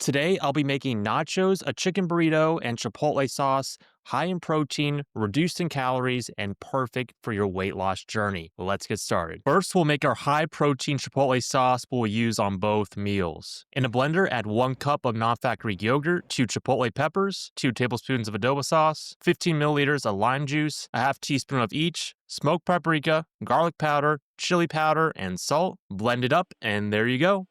Today, I'll be making nachos, a chicken burrito, and chipotle sauce, high in protein, reduced in calories, and perfect for your weight loss journey. Let's get started. First, we'll make our high protein chipotle sauce we'll use on both meals. In a blender, add 1 cup of non-fat Greek yogurt, 2 chipotle peppers, 2 tablespoons of adobo sauce, 15 milliliters of lime juice, a half teaspoon of each, smoked paprika, garlic powder, chili powder, and salt. Blend it up, and there you go.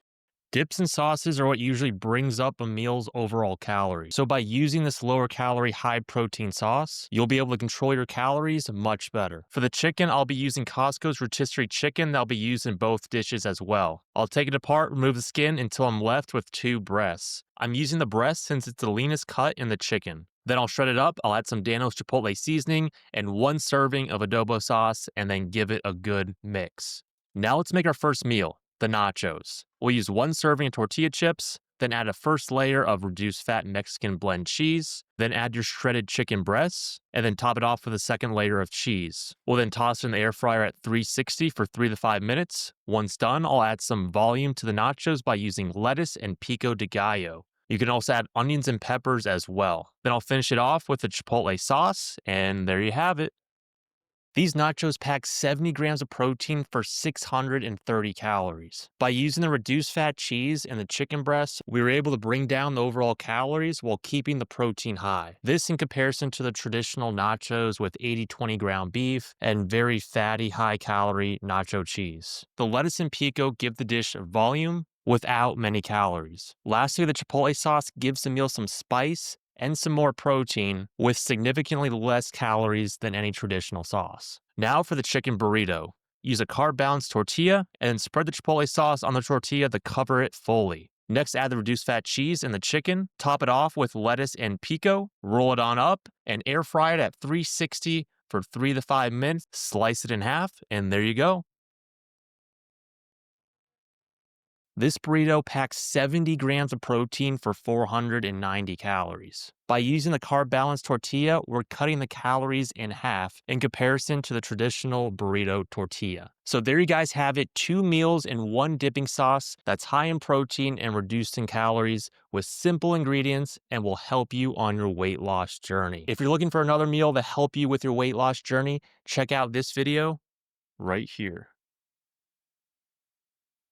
Dips and sauces are what usually brings up a meal's overall calories. So by using this lower calorie, high protein sauce, you'll be able to control your calories much better. For the chicken, I'll be using Costco's rotisserie chicken that'll be used in both dishes as well. I'll take it apart, remove the skin until I'm left with 2 breasts. I'm using the breast since it's the leanest cut in the chicken. Then I'll shred it up, I'll add some Dano's chipotle seasoning and 1 serving of adobo sauce and then give it a good mix. Now let's make our first meal. The nachos. We'll use 1 serving of tortilla chips, then add a first layer of reduced fat Mexican blend cheese, then add your shredded chicken breasts, and then top it off with a second layer of cheese. We'll then toss it in the air fryer at 360 for 3 to 5 minutes. Once done, I'll add some volume to the nachos by using lettuce and pico de gallo. You can also add onions and peppers as well. Then I'll finish it off with the chipotle sauce, and there you have it. These nachos pack 70 grams of protein for 630 calories. By using the reduced fat cheese and the chicken breasts, we were able to bring down the overall calories while keeping the protein high. This in comparison to the traditional nachos with 80-20 ground beef and very fatty, high-calorie nacho cheese. The lettuce and pico give the dish volume without many calories. Lastly, the chipotle sauce gives the meal some spice and some more protein with significantly less calories than any traditional sauce. Now for the chicken burrito. Use a carb-balanced tortilla and spread the chipotle sauce on the tortilla to cover it fully. Next, add the reduced fat cheese and the chicken, top it off with lettuce and pico, roll it on up, and air fry it at 360 for 3 to 5 minutes. Slice it in half, and there you go. This burrito packs 70 grams of protein for 490 calories. By using the carb-balanced tortilla, we're cutting the calories in half in comparison to the traditional burrito tortilla. So there you guys have it, 2 meals in 1 dipping sauce that's high in protein and reduced in calories with simple ingredients and will help you on your weight loss journey. If you're looking for another meal to help you with your weight loss journey, check out this video right here.